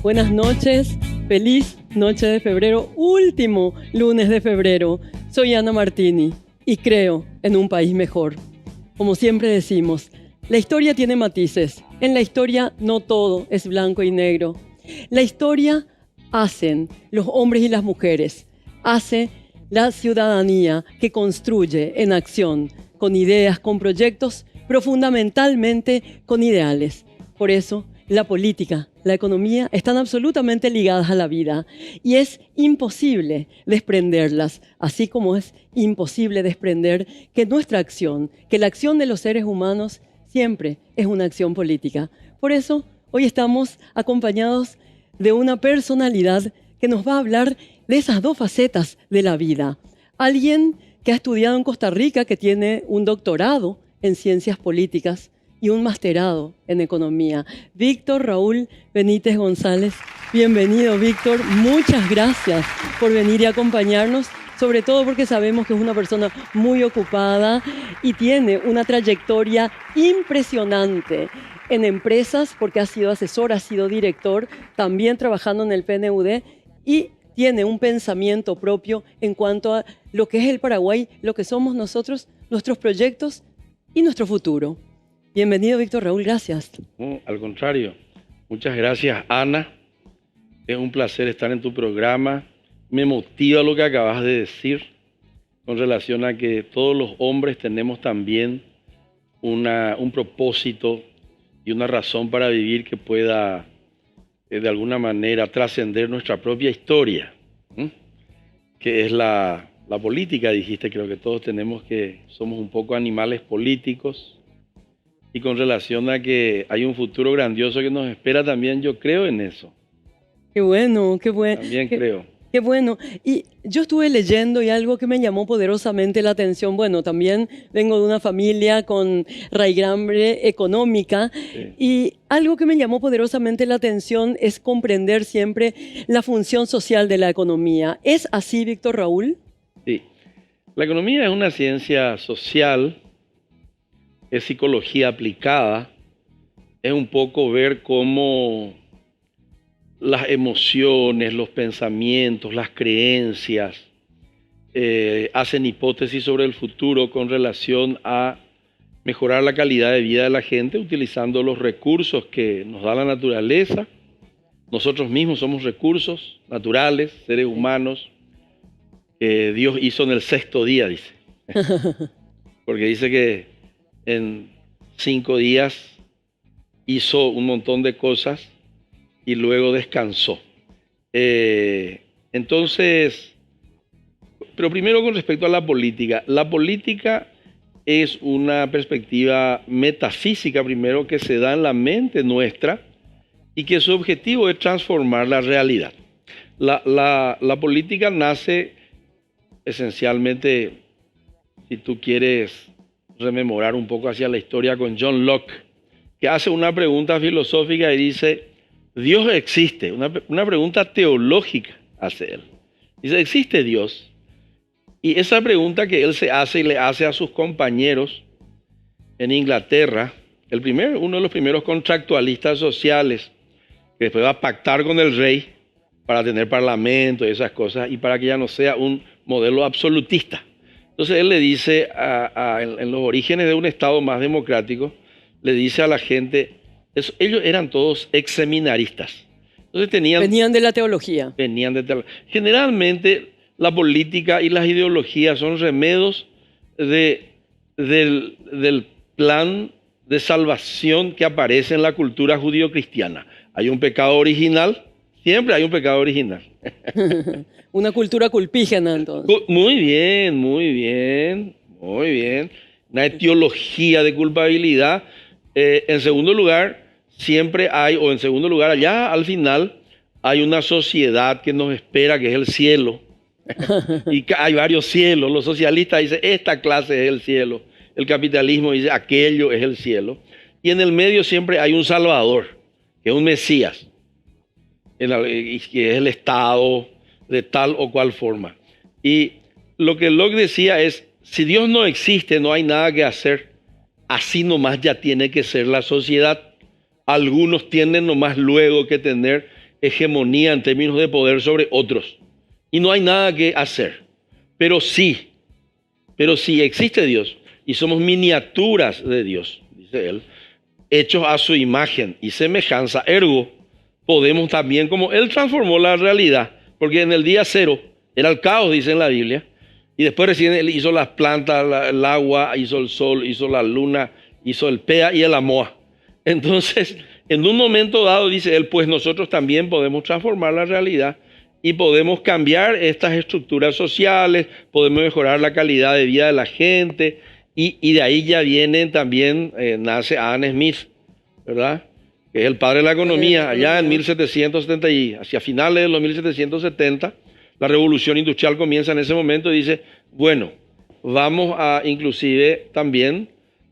Buenas noches, feliz noche de febrero, último lunes de febrero. Soy Ana Martini y creo en un país mejor. Como siempre decimos, la historia tiene matices. En la historia no todo es blanco y negro. La historia hacen los hombres y las mujeres, hace la ciudadanía que construye en acción, con ideas, con proyectos, pero fundamentalmente con ideales. Por eso, la política, la economía están absolutamente ligadas a la vida y es imposible desprenderlas, así como es imposible desprender que nuestra acción, que la acción de los seres humanos siempre es una acción política. Por eso, hoy estamos acompañados de una personalidad que nos va a hablar de esas dos facetas de la vida. Alguien que ha estudiado en Costa Rica, que tiene un doctorado en ciencias políticas y un masterado en economía. Víctor Raúl Benítez González. Bienvenido, Víctor. Muchas gracias por venir y acompañarnos, sobre todo porque sabemos que es una persona muy ocupada y tiene una trayectoria impresionante en empresas, porque ha sido asesor, ha sido director, también trabajando en el PNUD y tiene un pensamiento propio en cuanto a lo que es el Paraguay, lo que somos nosotros, nuestros proyectos y nuestro futuro. Bienvenido, Víctor Raúl, gracias. No, al contrario, muchas gracias, Ana. Es un placer estar en tu programa. Me motiva lo que acabas de decir con relación a que todos los hombres tenemos también un propósito y una razón para vivir que pueda de alguna manera trascender nuestra propia historia, que es la política. Dijiste, creo que todos somos un poco animales políticos. Y con relación a que hay un futuro grandioso que nos espera también, yo creo en eso. Qué bueno, qué bueno. También creo. Qué bueno. Y yo estuve leyendo y algo que me llamó poderosamente la atención. Bueno, también vengo de una familia con raigambre económica. Sí. Y algo que me llamó poderosamente la atención es comprender siempre la función social de la economía. ¿Es así, Víctor Raúl? Sí. La economía es una ciencia social, es psicología aplicada, es un poco ver cómo las emociones, los pensamientos, las creencias hacen hipótesis sobre el futuro con relación a mejorar la calidad de vida de la gente utilizando los recursos que nos da la naturaleza. Nosotros mismos somos recursos naturales, seres humanos, que Dios hizo en el sexto día, dice. Porque dice que en 5 días hizo un montón de cosas y luego descansó. Entonces, pero primero con respecto a la política es una perspectiva metafísica primero que se da en la mente nuestra y que su objetivo es transformar la realidad. La política nace esencialmente, si tú quieres rememorar un poco hacia la historia, con John Locke, que hace una pregunta filosófica y dice: ¿Dios existe? Una pregunta teológica hace él. Dice: ¿existe Dios? Y esa pregunta que él se hace y le hace a sus compañeros en Inglaterra, uno de los primeros contractualistas sociales, que después va a pactar con el rey para tener parlamento y esas cosas, y para que ya no sea un modelo absolutista. Entonces él le dice, en los orígenes de un Estado más democrático, le dice a la gente, ellos eran todos exseminaristas. Entonces venían de la teología. Generalmente la política y las ideologías son remedios del plan de salvación que aparece en la cultura judío-cristiana. Hay un pecado original, siempre hay un pecado original. Una cultura culpígena, entonces. Muy bien, muy bien, muy bien. Una etiología de culpabilidad. En segundo lugar, allá al final, hay una sociedad que nos espera, que es el cielo. Y hay varios cielos. Los socialistas dicen, esta clase es el cielo. El capitalismo dice, aquello es el cielo. Y en el medio siempre hay un salvador, que es un Mesías, que es el Estado de tal o cual forma. Y lo que Locke decía es, si Dios no existe, no hay nada que hacer. Así nomás ya tiene que ser la sociedad. Algunos tienen nomás luego que tener hegemonía en términos de poder sobre otros. Y no hay nada que hacer. Pero sí existe Dios y somos miniaturas de Dios, dice él, hechos a su imagen y semejanza, ergo, podemos también, como él transformó la realidad, porque en el día cero era el caos, dice en la Biblia, y después recién él hizo las plantas, el agua, hizo el sol, hizo la luna, hizo el Pea y el Amoa. Entonces, en un momento dado, dice él, pues nosotros también podemos transformar la realidad y podemos cambiar estas estructuras sociales, podemos mejorar la calidad de vida de la gente, y de ahí ya vienen también, nace Adam Smith, ¿verdad? Que es el padre de la economía, allá en 1770 y hacia finales de los 1770, la revolución industrial comienza en ese momento y dice, bueno, vamos a inclusive también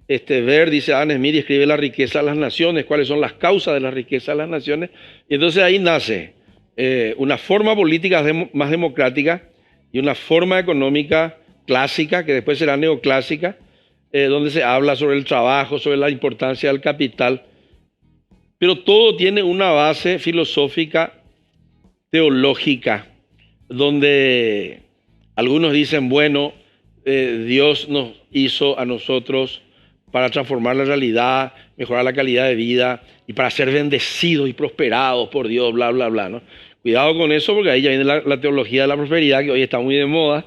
ver, dice Adam Smith, y escribe la riqueza de las naciones, cuáles son las causas de la riqueza de las naciones, y entonces ahí nace una forma política más democrática y una forma económica clásica, que después será neoclásica, donde se habla sobre el trabajo, sobre la importancia del capital, pero todo tiene una base filosófica, teológica, donde algunos dicen, bueno, Dios nos hizo a nosotros para transformar la realidad, mejorar la calidad de vida y para ser bendecidos y prosperados por Dios, bla, bla, bla, ¿no? Cuidado con eso, porque ahí ya viene la teología de la prosperidad, que hoy está muy de moda.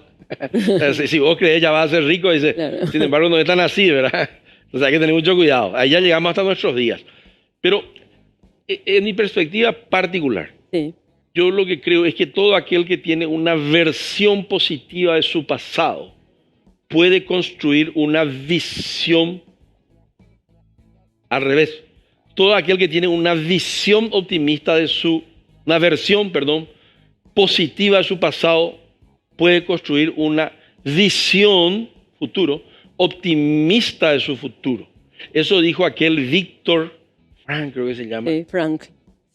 Si vos crees ya vas a ser rico, dice, claro. Sin embargo no es tan así, ¿verdad? Entonces hay que tener mucho cuidado. Ahí ya llegamos hasta nuestros días. Pero en mi perspectiva particular, sí, yo lo que creo es que todo aquel que tiene una versión positiva de su pasado puede construir una visión al revés. Todo aquel que tiene una visión optimista de una versión, positiva de su pasado puede construir una visión futuro optimista de su futuro. Eso dijo aquel Víctor Frank, creo que se llama. Sí, Frank.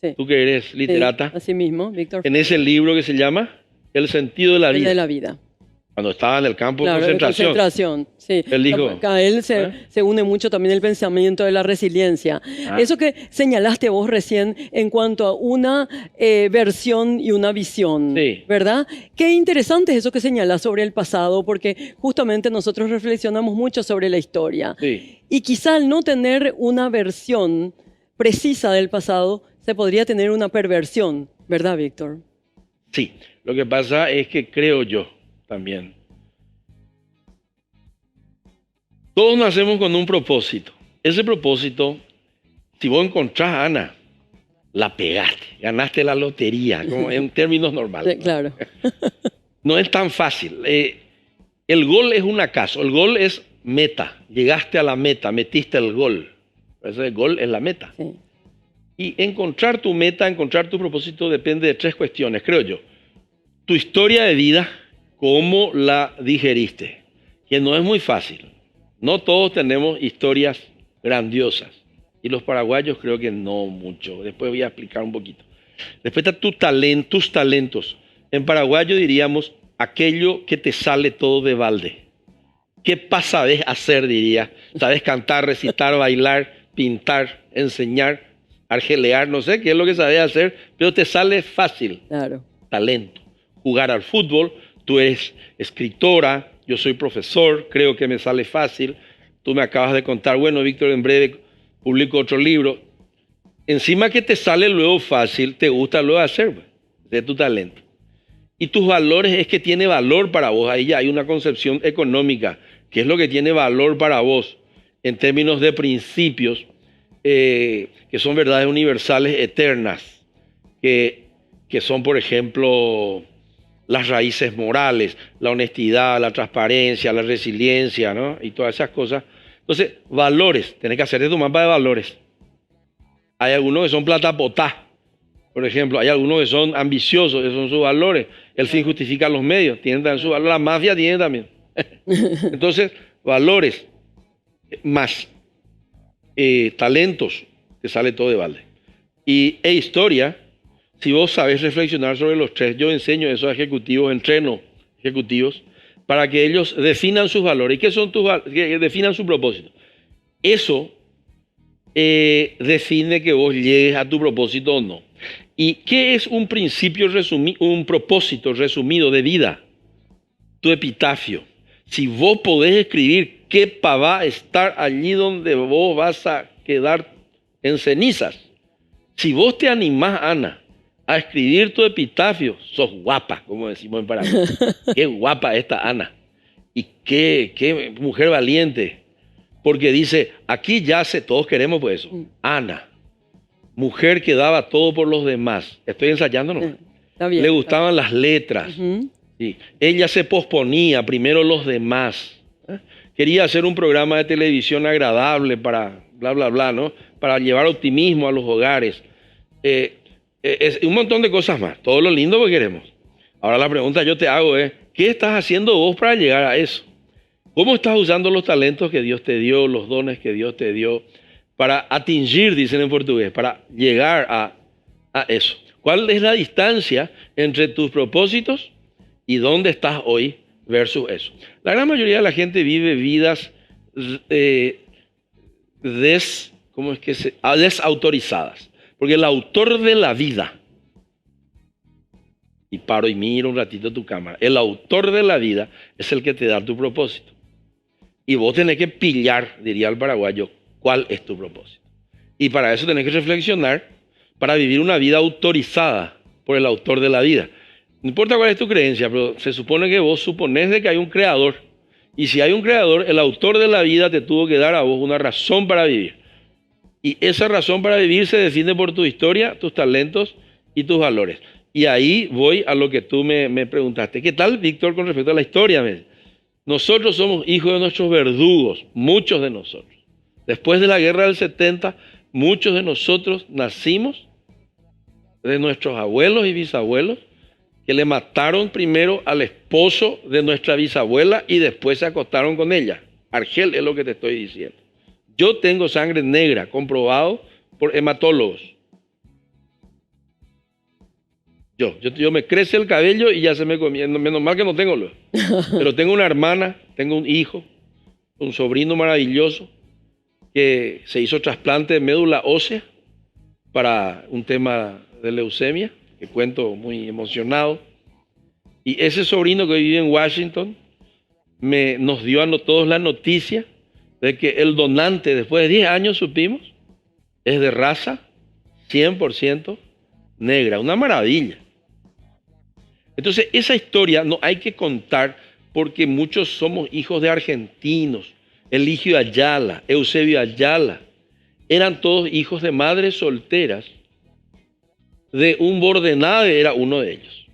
Sí. Tú que eres literata. Sí, así mismo, Víctor. En ese libro que se llama El sentido de la vida. El de la vida. Cuando estaba en el campo de concentración. Sí. Él dijo. A él se une mucho también el pensamiento de la resiliencia. Eso que señalaste vos recién en cuanto a una versión y una visión, sí, ¿verdad? Qué interesante es eso que señalas sobre el pasado, porque justamente nosotros reflexionamos mucho sobre la historia. Sí. Y quizá al no tener una versión precisa del pasado, se podría tener una perversión, ¿verdad, Víctor? Sí, lo que pasa es que creo yo también. Todos nacemos con un propósito. Ese propósito, si vos encontrás a Ana, la pegaste, ganaste la lotería, como en términos normales. Sí, claro. No es tan fácil. El gol es un acaso, el gol es meta. Llegaste a la meta, metiste el gol. Ese gol es la meta. Sí. Y encontrar tu meta, encontrar tu propósito depende de tres cuestiones, creo yo. Tu historia de vida, cómo la digeriste, que no es muy fácil. No todos tenemos historias grandiosas. Y los paraguayos creo que no mucho. Después voy a explicar un poquito. Después está tus talentos. En paraguayo diríamos aquello que te sale todo de balde. ¿Qué sabes hacer, diría? Sabes cantar, recitar, bailar, pintar, enseñar, argelear, no sé qué es lo que sabes hacer, pero te sale fácil. Claro. Talento. Jugar al fútbol, tú eres escritora, yo soy profesor, creo que me sale fácil. Tú me acabas de contar, bueno, Víctor, en breve publico otro libro. Encima que te sale luego fácil, te gusta luego hacer, pues, de tu talento. Y tus valores es que tiene valor para vos. Ahí ya hay una concepción económica. ¿Qué es lo que tiene valor para vos en términos de principios que son verdades universales eternas? Que son, por ejemplo, las raíces morales, la honestidad, la transparencia, la resiliencia, ¿no? Y todas esas cosas. Entonces, valores. Tenés que hacerte tu mapa de valores. Hay algunos que son plata potá. Por ejemplo, hay algunos que son ambiciosos, esos son sus valores. El fin justifica los medios, tienen también sus valores. La mafia tiene también. Entonces, valores más talentos, te sale todo de balde. E historia, si vos sabés reflexionar sobre los tres, yo enseño eso a ejecutivos, entreno ejecutivos, para que ellos definan sus valores. ¿Y qué son que definan su propósito? Eso define que vos llegues a tu propósito o no. ¿Y qué es un principio un propósito resumido de vida? Tu epitafio. Si vos podés escribir qué va a estar allí donde vos vas a quedar en cenizas. Si vos te animás, Ana, a escribir tu epitafio, sos guapa, como decimos en Paraguay. Qué guapa esta Ana. Y qué mujer valiente. Porque dice, aquí yace, todos queremos pues eso. Ana, mujer que daba todo por los demás. Estoy ensayando, ¿no? Está bien. Le gustaban las letras. Sí. Ella se posponía, primero los demás. Quería hacer un programa de televisión agradable para bla, bla, bla, ¿no? Para llevar optimismo a los hogares. Es un montón de cosas más. Todo lo lindo que queremos. Ahora la pregunta yo te hago es, ¿qué estás haciendo vos para llegar a eso? ¿Cómo estás usando los talentos que Dios te dio, los dones que Dios te dio, para atingir, dicen en portugués, para llegar a eso? ¿Cuál es la distancia entre tus propósitos y dónde estás hoy versus eso? La gran mayoría de la gente vive vidas desautorizadas, porque el autor de la vida, y paro y miro un ratito tu cámara, el autor de la vida es el que te da tu propósito. Y vos tenés que pillar, diría el paraguayo, cuál es tu propósito. Y para eso tenés que reflexionar para vivir una vida autorizada por el autor de la vida. No importa cuál es tu creencia, pero se supone que vos suponés de que hay un creador. Y si hay un creador, el autor de la vida te tuvo que dar a vos una razón para vivir. Y esa razón para vivir se define por tu historia, tus talentos y tus valores. Y ahí voy a lo que tú me preguntaste. ¿Qué tal, Víctor, con respecto a la historia? Nosotros somos hijos de nuestros verdugos, muchos de nosotros. Después de la guerra del 70, muchos de nosotros nacimos de nuestros abuelos y bisabuelos que le mataron primero al esposo de nuestra bisabuela y después se acostaron con ella. Argel es lo que te estoy diciendo. Yo tengo sangre negra, comprobado por hematólogos. Yo me crece el cabello y ya se me comía. Menos mal que no tengo lo. Pero tengo una hermana, tengo un hijo, un sobrino maravilloso que se hizo trasplante de médula ósea para un tema de leucemia, que cuento muy emocionado. Y ese sobrino que vive en Washington nos dio a todos la noticia de que el donante, después de 10 años supimos, es de raza 100% negra. Una maravilla. Entonces, esa historia no hay que contar porque muchos somos hijos de argentinos. Eligio Ayala, Eusebio Ayala, eran todos hijos de madres solteras. De un Bordenave era uno de ellos.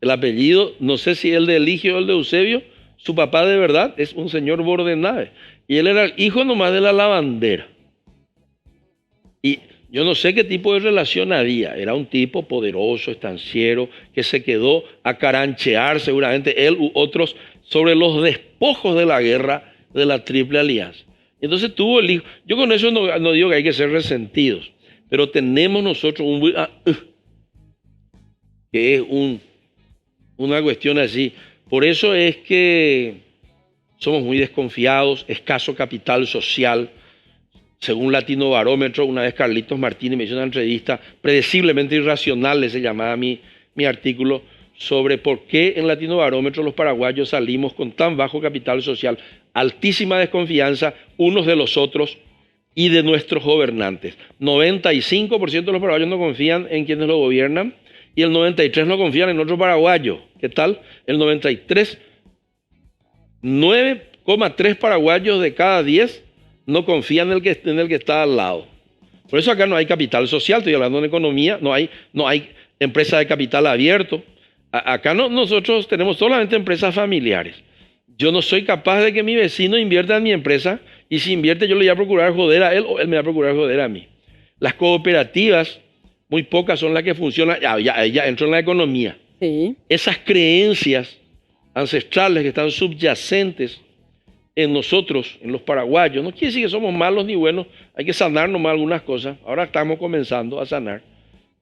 El apellido, no sé si el de Eligio o el de Eusebio, su papá de verdad es un señor Bordenave. Y él era el hijo nomás de la lavandera. Y yo no sé qué tipo de relación había. Era un tipo poderoso, estanciero, que se quedó a caranchear seguramente él u otros sobre los despojos de la guerra de la Triple Alianza. Entonces tuvo el hijo. Yo con eso no digo que hay que ser resentidos, pero tenemos nosotros que es una cuestión así. Por eso es que somos muy desconfiados, escaso capital social. Según Latino Barómetro, una vez Carlitos Martínez me hizo una entrevista, predeciblemente irracional, se llamaba mi artículo, sobre por qué en Latino Barómetro los paraguayos salimos con tan bajo capital social, altísima desconfianza unos de los otros y de nuestros gobernantes. 95% de los paraguayos no confían en quienes lo gobiernan y el 93% no confían en otro paraguayo. ¿Qué tal? El 93%, 9,3 paraguayos de cada 10 no confían en el que está al lado. Por eso acá no hay capital social, estoy hablando de economía, no hay empresa de capital abierto. Acá nosotros tenemos solamente empresas familiares. Yo no soy capaz de que mi vecino invierta en mi empresa y si invierte yo le voy a procurar joder a él o él me va a procurar joder a mí. Las cooperativas, muy pocas son las que funcionan, ya entro en la economía. Sí. Esas creencias ancestrales que están subyacentes en nosotros, en los paraguayos, no quiere decir que somos malos ni buenos, hay que sanar nomás algunas cosas. Ahora estamos comenzando a sanar.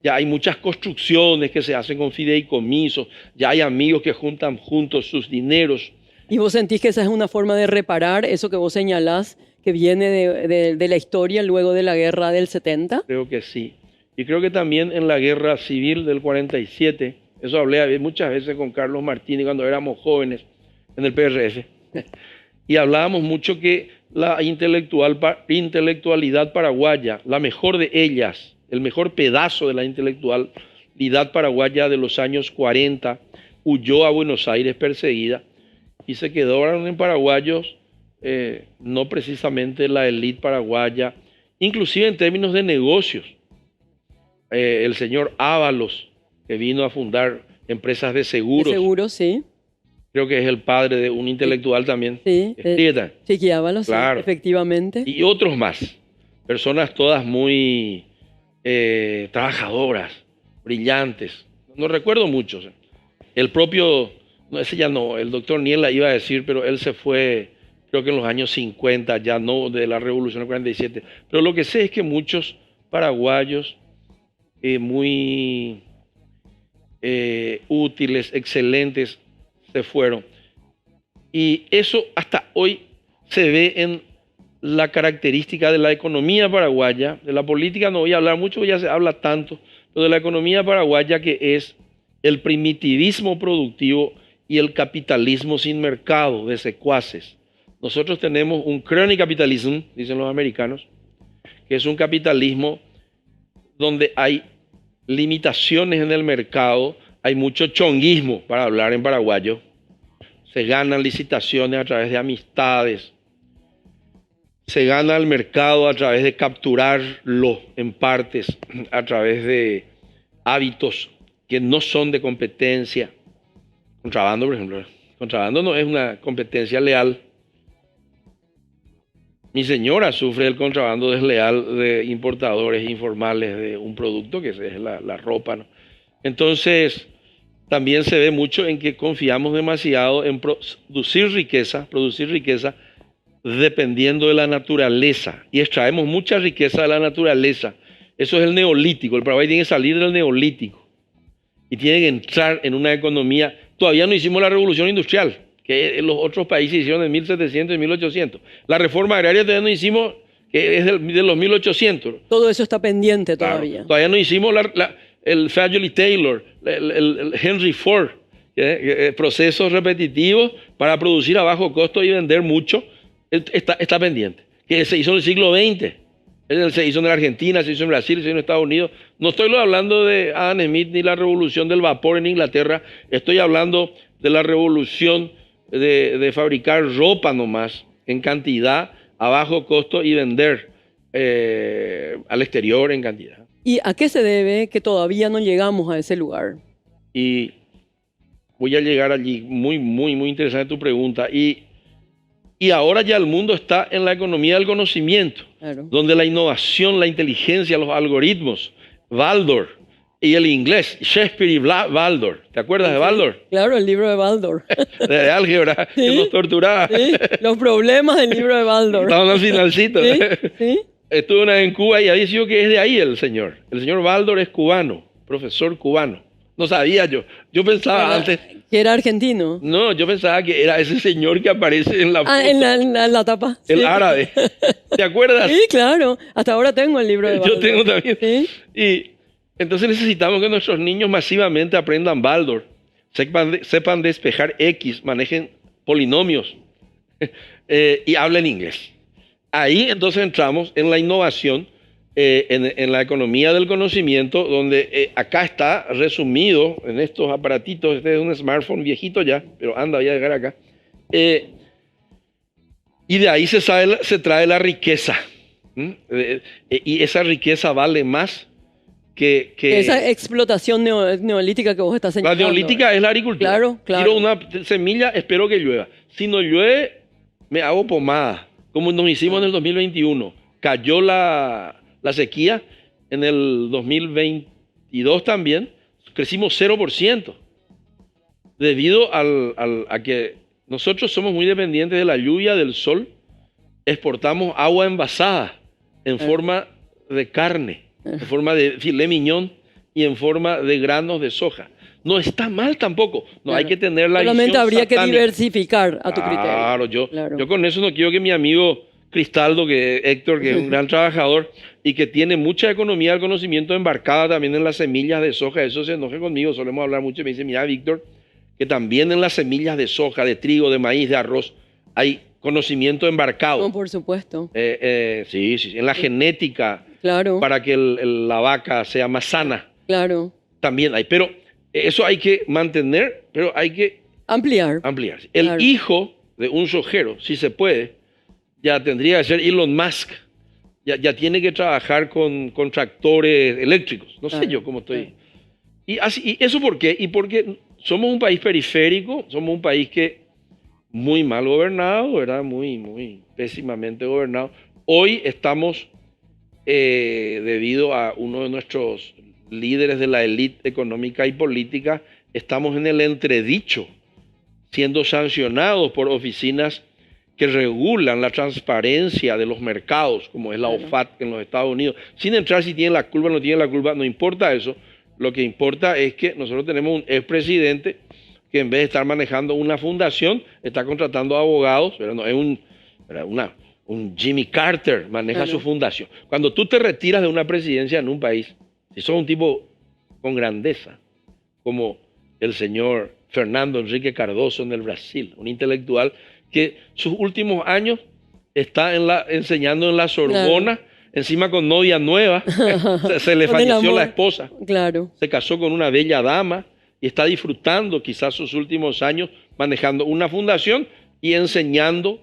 Ya hay muchas construcciones que se hacen con fideicomisos, ya hay amigos que juntan juntos sus dineros. ¿Y vos sentís que esa es una forma de reparar eso que vos señalás, que viene de la historia luego de la guerra del 70? Creo que sí. y creo que también en la guerra civil del 47, eso hablé muchas veces con Carlos Martínez cuando éramos jóvenes en el PRF, y hablábamos mucho que la intelectualidad paraguaya, la mejor de ellas, el mejor pedazo de la intelectualidad paraguaya de los años 40, huyó a Buenos Aires perseguida y se quedaron en paraguayos, no precisamente la élite paraguaya, inclusive en términos de negocios. El señor Ábalos, que vino a fundar empresas de seguros. De seguros, sí. Creo que es el padre de un intelectual también. Sí, Chiqui Ábalos, claro. Sí, efectivamente. Y otros más. Personas todas muy trabajadoras, brillantes. No recuerdo muchos. El propio, no, ese ya no, el doctor Niela iba a decir, pero él se fue, creo que en los años 50, ya no de la Revolución del 47. Pero lo que sé es que muchos paraguayos muy útiles, excelentes, se fueron. Y eso hasta hoy se ve en la característica de la economía paraguaya. De la política no voy a hablar mucho, ya se habla tanto, pero de la economía paraguaya, que es el primitivismo productivo y el capitalismo sin mercado de secuaces. Nosotros tenemos un crony capitalism, dicen los americanos, que es un capitalismo donde hay limitaciones en el mercado, hay mucho chonguismo, para hablar en paraguayo. Se ganan licitaciones a través de amistades, se gana el mercado a través de capturarlo en partes, a través de hábitos que no son de competencia. Contrabando, por ejemplo. Contrabando no es una competencia leal. Mi señora sufre el contrabando desleal de importadores informales de un producto que es la ropa, ¿no? Entonces, también se ve mucho en que confiamos demasiado en producir riqueza dependiendo de la naturaleza. Y extraemos mucha riqueza de la naturaleza. Eso es el neolítico. El Paraguay tiene que salir del neolítico y tiene que entrar en una economía. Todavía no hicimos la revolución industrial, que los otros países hicieron en 1700 y 1800. La reforma agraria todavía no hicimos, que es de los 1800. Todo eso está pendiente todavía. Claro, todavía no hicimos el Fayol Taylor, el Henry Ford, procesos repetitivos para producir a bajo costo y vender mucho, está pendiente. Que se hizo en el siglo XX. Se hizo en la Argentina, se hizo en Brasil, se hizo en Estados Unidos. No estoy hablando de Adam Smith ni la revolución del vapor en Inglaterra. Estoy hablando de la revolución de fabricar ropa nomás, en cantidad, a bajo costo, y vender al exterior en cantidad. ¿Y a qué se debe que todavía no llegamos a ese lugar? Y voy a llegar allí. Muy, muy, muy interesante tu pregunta. Y ahora ya el mundo está en la economía del conocimiento, claro, donde la innovación, la inteligencia, los algoritmos, Baldor y el inglés, Shakespeare y Baldor. ¿Te acuerdas de Baldor? Claro, el libro de Baldor. De álgebra, ¿sí? Que nos torturaba. Sí, los problemas del libro de Baldor. Estaban al finalcito. Sí, sí. Estuve una vez en Cuba y había sido que es de ahí el señor. El señor Baldor es cubano, profesor cubano. No sabía yo. Yo pensaba antes... ¿Que era argentino? No, yo pensaba que era ese señor que aparece en la foto. En la tapa. El sí. árabe. ¿Te acuerdas? Sí, claro. Hasta ahora tengo el libro de Baldor. Yo tengo también. ¿Sí? Y entonces necesitamos que nuestros niños masivamente aprendan Baldor. Sepan despejar X, manejen polinomios y hablen inglés. Ahí entonces entramos en la innovación, en la economía del conocimiento, donde acá está resumido en estos aparatitos. Este es un smartphone viejito ya, pero anda, voy a llegar acá. Y de ahí se trae la riqueza. Y esa riqueza vale más que esa explotación neolítica que vos estás señalando. La neolítica es la agricultura. Claro, claro. Tiro una semilla, espero que llueva. Si no llueve, me hago pomada, como nos hicimos en el 2021. Cayó la sequía en el 2022 también. Crecimos 0%. Debido a que nosotros somos muy dependientes de la lluvia, del sol. Exportamos agua envasada en forma de carne, en forma de filet mignon y en forma de granos de soja. No está mal tampoco. No hay que tener la visión solamente habría satánica. Que diversificar a tu criterio. Claro, yo con eso no quiero que mi amigo Cristaldo, Héctor, que es un gran trabajador, y que tiene mucha economía del conocimiento embarcada también en las semillas de soja. Eso se enoje conmigo, solemos hablar mucho y me dice, mira, Víctor, que también en las semillas de soja, de trigo, de maíz, de arroz, hay conocimiento embarcado. No, por supuesto. Sí, en la genética, Claro, para que la vaca sea más sana, claro. también hay. Pero eso hay que mantener, pero hay que Ampliar. ampliar. El Claro. hijo de un sojero, si se puede, ya tendría que ser Elon Musk. Ya tiene que trabajar con tractores eléctricos. No sé Claro, yo cómo estoy. claro. ¿Y eso por qué? Y porque somos un país periférico, somos un país que muy mal gobernado, ¿verdad? Muy pésimamente gobernado. Hoy estamos, debido a uno de nuestros líderes de la élite económica y política, estamos en el entredicho, siendo sancionados por oficinas que regulan la transparencia de los mercados, como es la Claro. OFAC en los Estados Unidos, sin entrar si tienen la culpa o no tienen la culpa, no importa eso. Lo que importa es que nosotros tenemos un expresidente que en vez de estar manejando una fundación, está contratando abogados, pero no es un Jimmy Carter, maneja Claro. su fundación. Cuando tú te retiras de una presidencia en un país, si sos un tipo con grandeza, como el señor Fernando Henrique Cardoso en el Brasil, un intelectual que sus últimos años está enseñando en la Sorbona, encima con novia nueva, se le Con el falleció amor. la esposa, Claro. se casó con una bella dama y está disfrutando quizás sus últimos años manejando una fundación y enseñando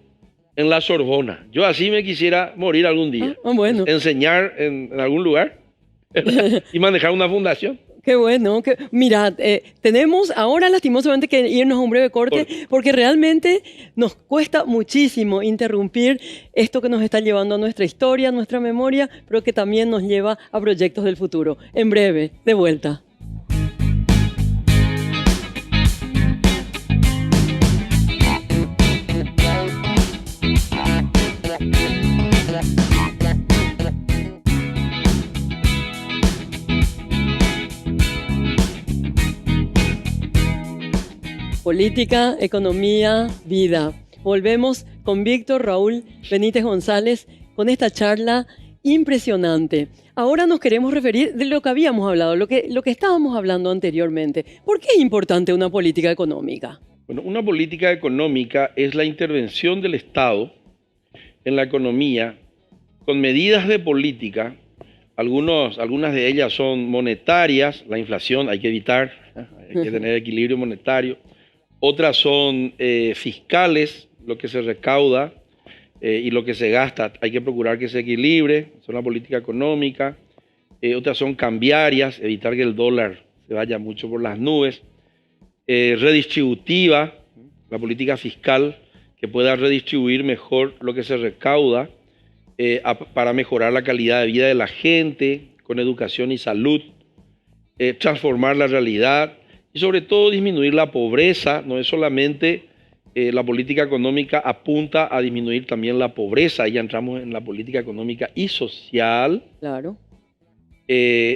en la Sorbona. Yo así me quisiera morir algún día. Bueno. Enseñar en algún lugar y manejar una fundación. Qué bueno. Mira, tenemos ahora lastimosamente que irnos a un breve corte porque realmente nos cuesta muchísimo interrumpir esto que nos está llevando a nuestra historia, a nuestra memoria, pero que también nos lleva a proyectos del futuro. En breve, de vuelta. Política, economía, vida. Volvemos con Víctor Raúl Benítez González con esta charla impresionante. Ahora nos queremos referir de lo que habíamos hablado, lo que estábamos hablando anteriormente. ¿Por qué es importante una política económica? Bueno, una política económica es la intervención del Estado en la economía con medidas de política. Algunas de ellas son monetarias, la inflación hay que evitar, hay que tener equilibrio monetario. Otras son fiscales, lo que se recauda y lo que se gasta, hay que procurar que se equilibre, son la política económica. Otras son cambiarias, evitar que el dólar se vaya mucho por las nubes. Redistributiva, la política fiscal, que pueda redistribuir mejor lo que se recauda para mejorar la calidad de vida de la gente, con educación y salud. Transformar la realidad y sobre todo disminuir la pobreza. No es solamente la política económica apunta a disminuir también la pobreza, ya entramos en la política económica y social. Claro.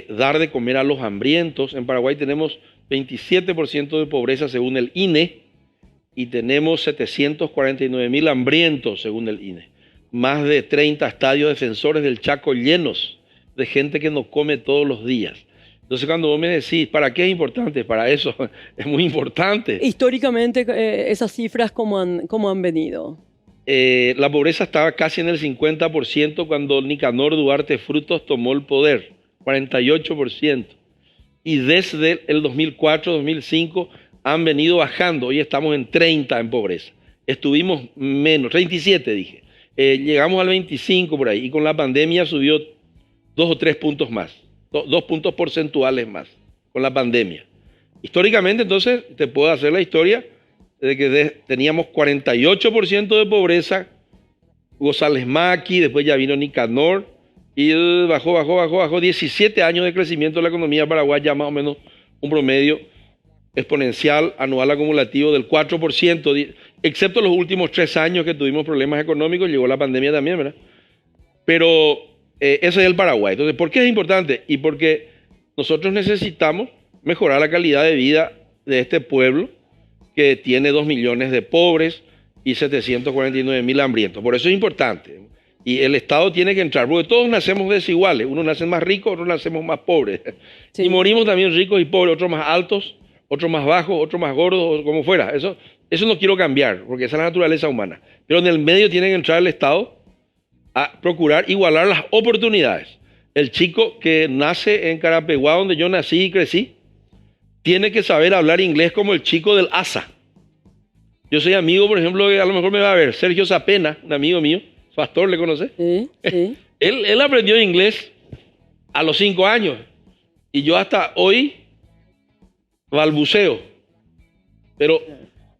Dar de comer a los hambrientos. En Paraguay tenemos 27% de pobreza según el INE y tenemos 749.000 hambrientos según el INE. Más de 30 estadios defensores del Chaco llenos de gente que no come todos los días. Entonces cuando vos me decís, ¿para qué es importante? Para eso es muy importante. Históricamente, esas cifras, ¿cómo han venido? La pobreza estaba casi en el 50% cuando Nicanor Duarte Frutos tomó el poder, 48%. Y desde el 2004-2005 han venido bajando, hoy estamos en 30 en pobreza. Estuvimos menos, 37 dije. Llegamos al 25 por ahí y con la pandemia subió 2 o 3 puntos más. 2 puntos porcentuales más con la pandemia. Históricamente, entonces, te puedo hacer la historia de que teníamos 48% de pobreza, González Maqui, después ya vino Nicanor, y bajó 17 años de crecimiento de la economía paraguaya, más o menos un promedio exponencial anual acumulativo del 4%, excepto los últimos 3 años que tuvimos problemas económicos, llegó la pandemia también, ¿verdad? Pero ese es el Paraguay. Entonces, ¿por qué es importante? Y porque nosotros necesitamos mejorar la calidad de vida de este pueblo que tiene 2 millones de pobres y 749.000 hambrientos. Por eso es importante. Y el Estado tiene que entrar, porque todos nacemos desiguales. Unos nacen más ricos, otros nacemos más pobres. Sí. Y morimos también ricos y pobres, otros más altos, otros más bajos, otros más gordos, o como fuera. Eso no quiero cambiar, porque esa es la naturaleza humana. Pero en el medio tiene que entrar el Estado a procurar igualar las oportunidades. El chico que nace en Carapeguá, donde yo nací y crecí, tiene que saber hablar inglés como el chico del ASA. Yo soy amigo, por ejemplo, que a lo mejor me va a ver, Sergio Zapena, un amigo mío, pastor, ¿le conoce? Sí, sí. Él aprendió inglés a los 5 años y yo hasta hoy balbuceo. Pero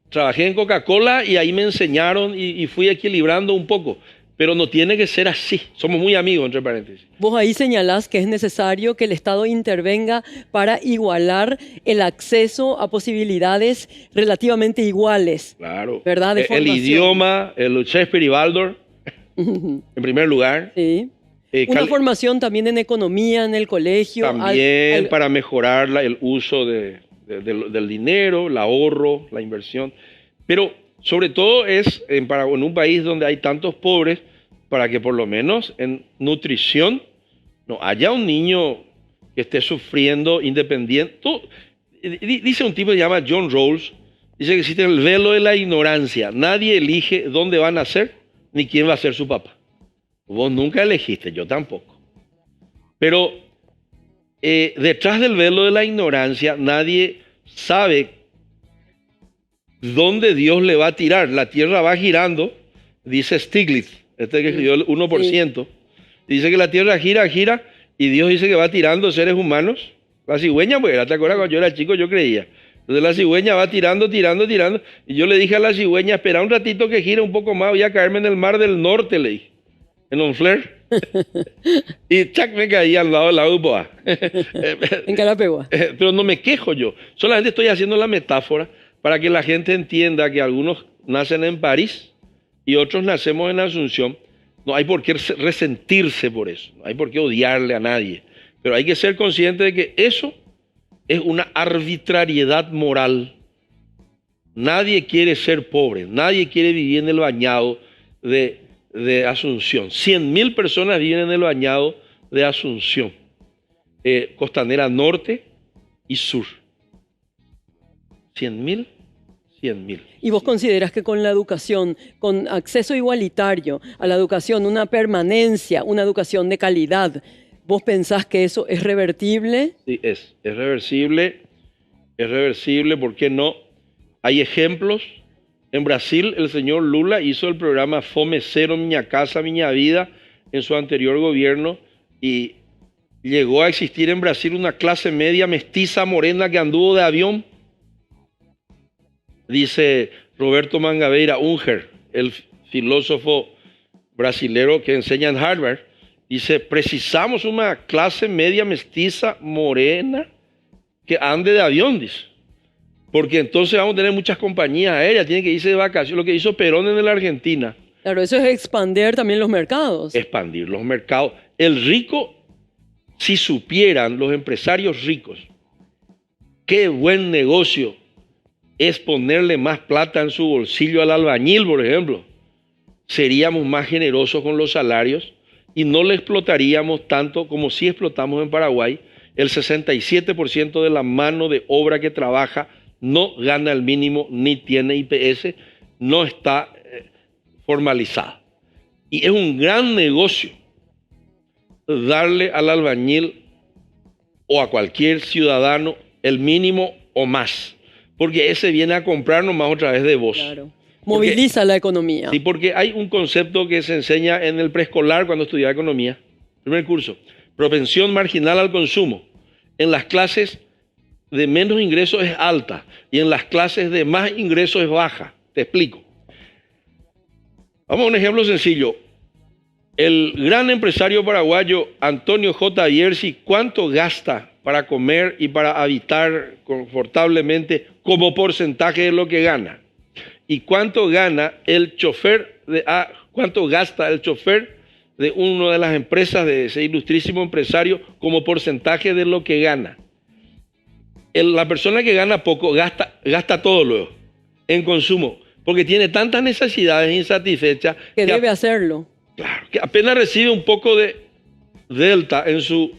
trabajé en Coca-Cola y ahí me enseñaron y fui equilibrando un poco. Pero no tiene que ser así. Somos muy amigos, entre paréntesis. Vos ahí señalás que es necesario que el Estado intervenga para igualar el acceso a posibilidades relativamente iguales. Claro. ¿Verdad? De El formación. idioma, el Shakespeare y Waldorf, en primer lugar. Sí. Una formación también en economía en el colegio. También para mejorar el uso del dinero, el ahorro, la inversión. Pero sobre todo es en un país donde hay tantos pobres, para que por lo menos en nutrición no haya un niño que esté sufriendo independiente. Dice un tipo que se llama John Rawls, dice que existe el velo de la ignorancia. Nadie elige dónde va a nacer ni quién va a ser su papá. Vos nunca elegiste, yo tampoco. Pero detrás del velo de la ignorancia nadie sabe dónde Dios le va a tirar. La tierra va girando, dice Stiglitz, este que escribió el 1%, sí. Dice que la tierra gira, gira, y Dios dice que va tirando seres humanos. La cigüeña, pues, ¿te acuerdas? Cuando yo era chico yo creía. Entonces la cigüeña va tirando, tirando, tirando, y yo le dije a la cigüeña, espera un ratito que gire un poco más, voy a caerme en el mar del norte, le dije, en Honfleur. Y chac, me caí al lado de la UPA. En Carapeguá. Pero no me quejo yo, solamente estoy haciendo la metáfora para que la gente entienda que algunos nacen en París y otros nacemos en Asunción. No hay por qué resentirse por eso, no hay por qué odiarle a nadie, pero hay que ser consciente de que eso es una arbitrariedad moral. Nadie quiere ser pobre, nadie quiere vivir en el bañado de Asunción. 100.000 personas viven en el bañado de Asunción, Costanera Norte y Sur. 100.000. ¿Y vos consideras que con la educación, con acceso igualitario a la educación, una permanencia, una educación de calidad, vos pensás que eso es revertible? Sí, es reversible, ¿por qué no? Hay ejemplos. En Brasil, el señor Lula hizo el programa Fome Cero, Minha Casa, Minha Vida, en su anterior gobierno, y llegó a existir en Brasil una clase media mestiza morena que anduvo de avión. Dice Roberto Mangabeira Unger, el filósofo brasilero que enseña en Harvard, dice, precisamos una clase media mestiza morena que ande de avión, dice. Porque entonces vamos a tener muchas compañías aéreas, tienen que irse de vacaciones, lo que hizo Perón en la Argentina. Claro, eso es expandir también los mercados. Expandir los mercados. El rico, si supieran los empresarios ricos, qué buen negocio es ponerle más plata en su bolsillo al albañil, por ejemplo, seríamos más generosos con los salarios y no le explotaríamos tanto como si explotamos en Paraguay. El 67% de la mano de obra que trabaja no gana el mínimo ni tiene IPS, no está formalizada. Y es un gran negocio darle al albañil o a cualquier ciudadano el mínimo o más, porque ese viene a comprar nomás otra vez de vos. Claro. Moviliza la economía. Sí, porque hay un concepto que se enseña en el preescolar cuando estudiaba economía, primer curso, propensión marginal al consumo. En las clases de menos ingresos es alta y en las clases de más ingresos es baja. Te explico. Vamos a un ejemplo sencillo. El gran empresario paraguayo Antonio J. Bierzi, ¿cuánto gasta para comer y para habitar confortablemente como porcentaje de lo que gana? ¿Y cuánto gana el chofer cuánto gasta el chofer de una de las empresas de ese ilustrísimo empresario como porcentaje de lo que gana? La persona que gana poco gasta todo luego en consumo, porque tiene tantas necesidades insatisfechas que debe hacerlo. Claro, que apenas recibe un poco de delta en su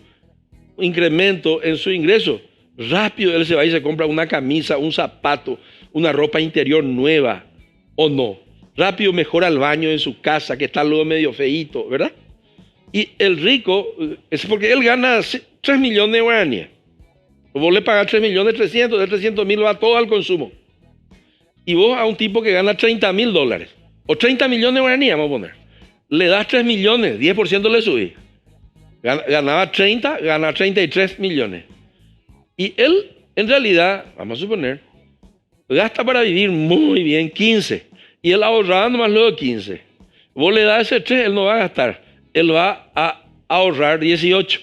incremento, en su ingreso, rápido él se va y se compra una camisa, un zapato, una ropa interior nueva, ¿o no? Rápido mejora el baño en su casa, que está luego medio feíto, ¿verdad? Y el rico, es porque él gana 3 millones de guaraníes. Vos le pagás 3.300.000, de 300.000 va todo al consumo. Y vos a un tipo que gana $30.000, o 30 millones de guaraníes, vamos a poner, le das 3 millones, 10% le subís. Ganaba 30, gana 33 millones. Y él, en realidad, vamos a suponer, gasta para vivir muy bien 15. Y él ahorraba nomás luego 15. Vos le das ese 3, él no va a gastar. Él va a ahorrar 18.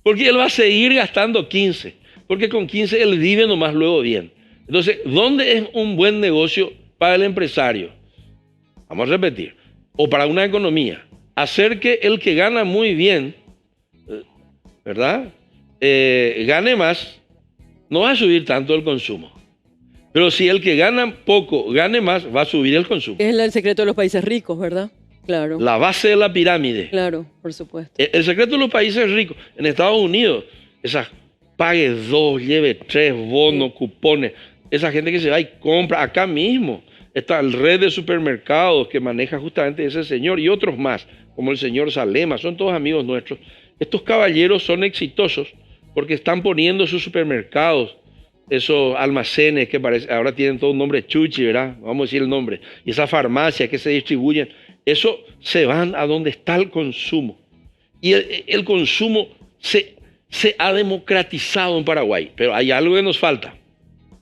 Porque él va a seguir gastando 15. Porque con 15 él vive nomás luego bien. Entonces, ¿dónde es un buen negocio para el empresario? Vamos a repetir. O para una economía. Hacer que el que gana muy bien, ¿verdad? Gane más, no va a subir tanto el consumo. Pero si el que gana poco gane más, va a subir el consumo. Es el secreto de los países ricos, ¿verdad? Claro. La base de la pirámide. Claro, por supuesto. El secreto de los países ricos. En Estados Unidos, esas pague 2, lleve 3, bonos, cupones. Esa gente que se va y compra acá mismo. Está el red de supermercados que maneja justamente ese señor y otros más, como el señor Salema, son todos amigos nuestros. Estos caballeros son exitosos porque están poniendo sus supermercados, esos almacenes que ahora tienen todo un nombre chuchi, ¿verdad? Vamos a decir el nombre. Y esas farmacias que se distribuyen, eso se van a donde está el consumo. Y el consumo se ha democratizado en Paraguay, pero hay algo que nos falta.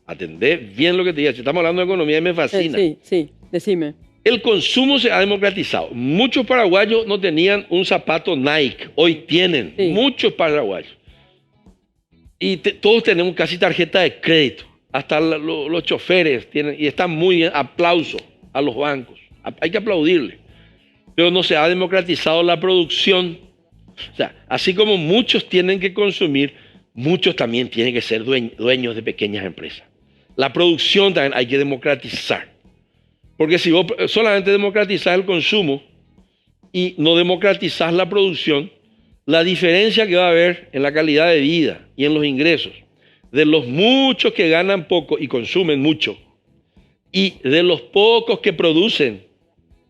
Atendé bien lo que te digo. Si estamos hablando de economía y me fascina. Sí, decime. El consumo se ha democratizado. Muchos paraguayos no tenían un zapato Nike. Hoy tienen. Sí. Muchos paraguayos. Y todos tenemos casi tarjeta de crédito. Hasta los choferes tienen. Y están muy bien. Aplauso a los bancos. Hay que aplaudirle. Pero no se ha democratizado la producción. O sea, así como muchos tienen que consumir, muchos también tienen que ser dueños de pequeñas empresas. La producción también hay que democratizar. Porque si vos solamente democratizás el consumo y no democratizás la producción, la diferencia que va a haber en la calidad de vida y en los ingresos de los muchos que ganan poco y consumen mucho y de los pocos que producen,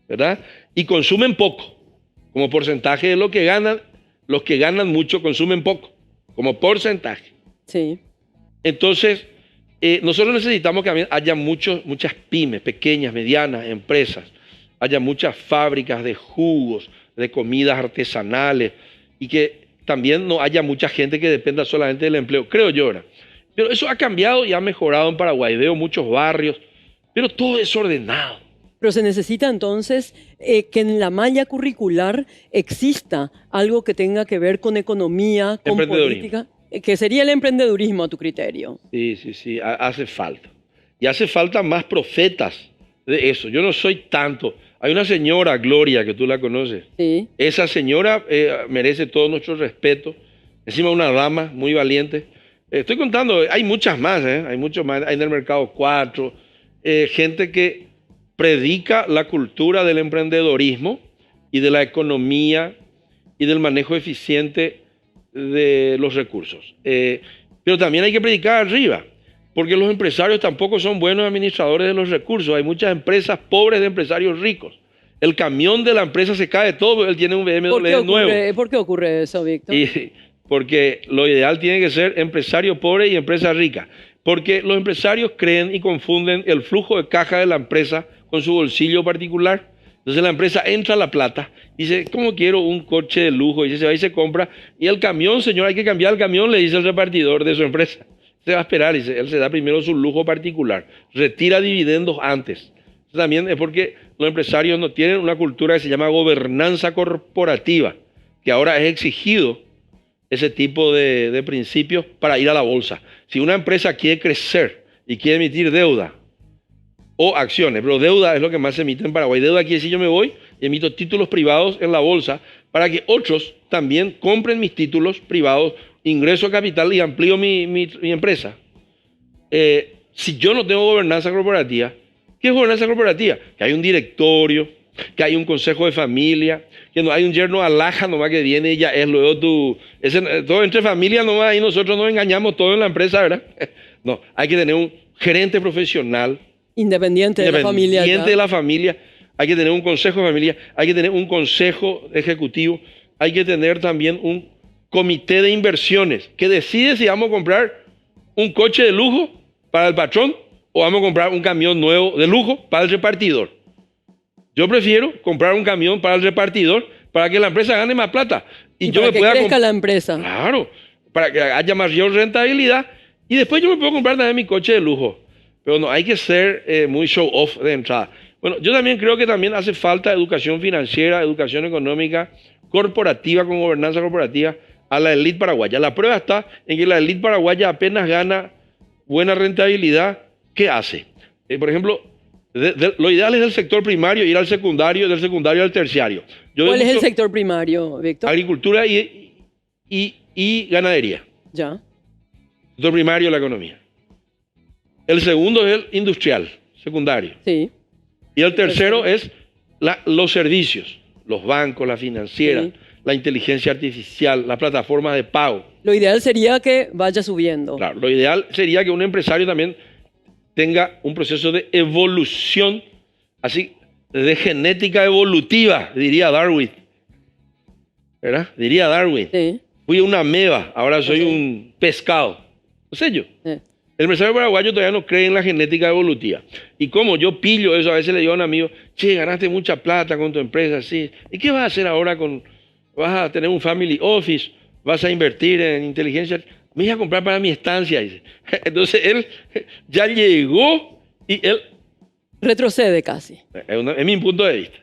¿verdad? Y consumen poco, como porcentaje de lo que ganan, los que ganan mucho consumen poco, como porcentaje. Sí. Entonces, nosotros necesitamos que haya muchas pymes, pequeñas, medianas, empresas, haya muchas fábricas de jugos, de comidas artesanales y que también no haya mucha gente que dependa solamente del empleo, creo yo, ¿verdad? Pero eso ha cambiado y ha mejorado en Paraguay. Veo muchos barrios, pero todo desordenado. Pero se necesita entonces que en la malla curricular exista algo que tenga que ver con economía, con política. Que sería el emprendedurismo a tu criterio. Sí, hace falta. Y hace falta más profetas de eso. Yo no soy tanto. Hay una señora, Gloria, que tú la conoces. Sí. Esa señora merece todo nuestro respeto. Encima una dama muy valiente. Estoy contando, hay muchas más, hay muchos más. Hay en el mercado 4. Gente que predica la cultura del emprendedorismo y de la economía y del manejo eficiente de los recursos. Pero también hay que predicar arriba, porque los empresarios tampoco son buenos administradores de los recursos. Hay muchas empresas pobres de empresarios ricos. El camión de la empresa se cae todo, él tiene un BMW nuevo. ¿Por qué ocurre eso, Víctor? Porque lo ideal tiene que ser empresario pobre y empresa rica. Porque los empresarios creen y confunden el flujo de caja de la empresa con su bolsillo particular. Entonces la empresa entra a la plata y dice, ¿cómo quiero un coche de lujo? Y se va y se compra. Y el camión, señor, hay que cambiar el camión, le dice el repartidor de su empresa. Se va a esperar, y él se da primero su lujo particular. Retira dividendos antes. Eso también es porque los empresarios no tienen una cultura que se llama gobernanza corporativa, que ahora es exigido ese tipo de principios para ir a la bolsa. Si una empresa quiere crecer y quiere emitir deuda, o acciones, pero deuda es lo que más se emite en Paraguay. Deuda quiere decir yo me voy y emito títulos privados en la bolsa para que otros también compren mis títulos privados, ingreso a capital y amplío mi empresa. Si yo no tengo gobernanza corporativa, ¿qué es gobernanza corporativa? Que hay un directorio, que hay un consejo de familia, que no hay un yerno alhaja nomás que viene y ya es luego todo entre familia nomás y nosotros nos engañamos todo en la empresa, ¿verdad? No, hay que tener un gerente profesional. Independiente de la familia. Independiente de la familia. Hay que tener un consejo de familia, hay que tener un consejo ejecutivo, hay que tener también un comité de inversiones que decide si vamos a comprar un coche de lujo para el patrón o vamos a comprar un camión nuevo de lujo para el repartidor. Yo prefiero comprar un camión para el repartidor para que la empresa gane más plata. Y yo para que crezca la empresa. Claro, para que haya mayor rentabilidad y después yo me puedo comprar también mi coche de lujo. Pero no, hay que ser muy show off de entrada. Bueno, yo también creo que también hace falta educación financiera, educación económica, corporativa, con gobernanza corporativa, a la élite paraguaya. La prueba está en que la élite paraguaya apenas gana buena rentabilidad. ¿Qué hace? Por ejemplo, lo ideal es del sector primario ir al secundario, del secundario al terciario. ¿Cuál es el sector primario, Víctor? Agricultura y ganadería. Ya. Sector primario, la economía. El segundo es el industrial, secundario. Sí. Y el tercero es los servicios, los bancos, las financieras, sí, la inteligencia artificial, las plataformas de pago. Lo ideal sería que vaya subiendo. Claro, lo ideal sería que un empresario también tenga un proceso de evolución, así, de genética evolutiva, diría Darwin. ¿Verdad? Diría Darwin. Sí. Fui una ameba, ahora soy un pescado. No sé yo. Sí. El empresario paraguayo todavía no cree en la genética evolutiva. Y como yo pillo eso, a veces le digo a un amigo, che, ganaste mucha plata con tu empresa, sí. ¿Y qué vas a hacer ahora con...? ¿Vas a tener un family office? ¿Vas a invertir en inteligencia? Me voy a comprar para mi estancia, dice. Entonces él ya llegó y él... retrocede casi. Es mi punto de vista.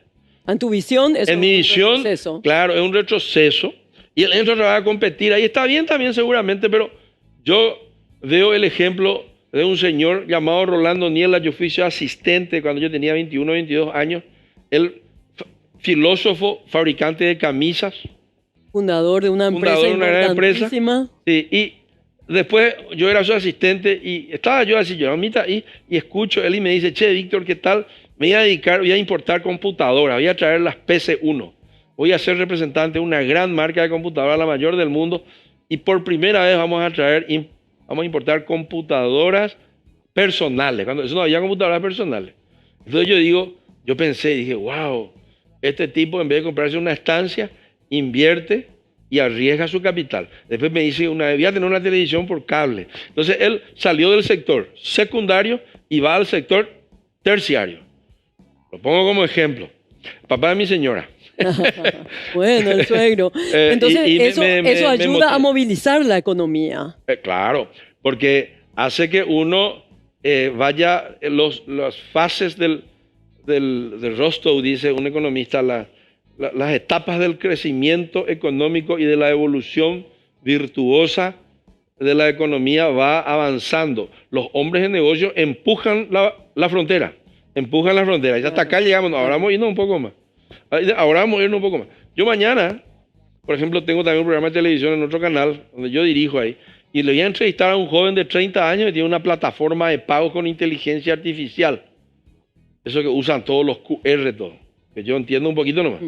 En tu visión es un retroceso. Claro, es un retroceso. Y él entra a trabajar a competir. Ahí está bien también seguramente, pero yo... veo el ejemplo de un señor llamado Rolando Niela. Yo fui su asistente cuando yo tenía 21, 22 años. Él, filósofo, fabricante de camisas. Fundador de una empresa importantísima. Sí, y después yo era su asistente y estaba yo así, yo y escucho él y me dice, che, Víctor, ¿qué tal? Me voy a dedicar, voy a importar computadoras, voy a traer las PC1. Voy a ser representante de una gran marca de computadoras, la mayor del mundo, y por primera vez vamos a importar computadoras personales. Cuando eso no había computadoras personales. Entonces yo pensé, dije, wow, este tipo en vez de comprarse una estancia, invierte y arriesga su capital. Después me dice, voy a tener una televisión por cable. Entonces él salió del sector secundario y va al sector terciario. Lo pongo como ejemplo. Papá de mi señora. Bueno, el suegro. Entonces, eso ayuda a movilizar la economía. Claro, porque hace que uno vaya, las fases del Rostow, dice un economista, las etapas del crecimiento económico y de la evolución virtuosa de la economía va avanzando. Los hombres de negocio empujan la frontera, y hasta acá llegamos, ahora vamos a irnos un poco más. Yo mañana, por ejemplo, tengo también un programa de televisión en otro canal, donde yo dirijo ahí, y le voy a entrevistar a un joven de 30 años que tiene una plataforma de pago con inteligencia artificial. Eso que usan todos los QR, todo. Que yo entiendo un poquito nomás.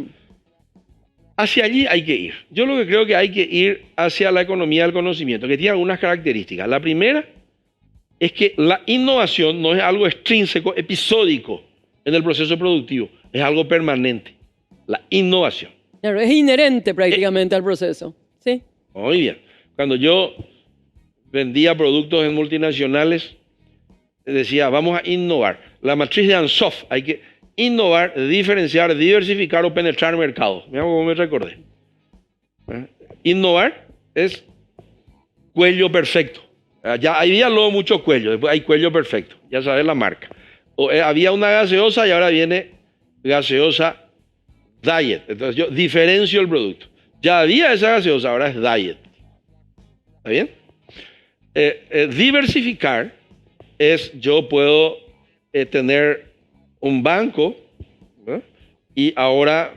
Hacia allí hay que ir. Yo lo que creo que hay que ir hacia la economía del conocimiento, que tiene algunas características. La primera es que la innovación no es algo extrínseco, episódico en el proceso productivo, es algo permanente. La innovación. Claro, es inherente prácticamente al proceso. ¿Sí? Muy bien. Cuando yo vendía productos en multinacionales, decía, vamos a innovar. La matriz de Ansoff, hay que innovar, diferenciar, diversificar o penetrar mercados. Mira cómo me recordé. Innovar es cuello perfecto. Ya había luego mucho cuello, después hay cuello perfecto. Ya sabes la marca. Había una gaseosa y ahora viene gaseosa diet. Entonces yo diferencio el producto. Ya había esa gaseosa, ahora es diet. ¿Está bien? Diversificar es yo puedo tener un banco, ¿no? Y ahora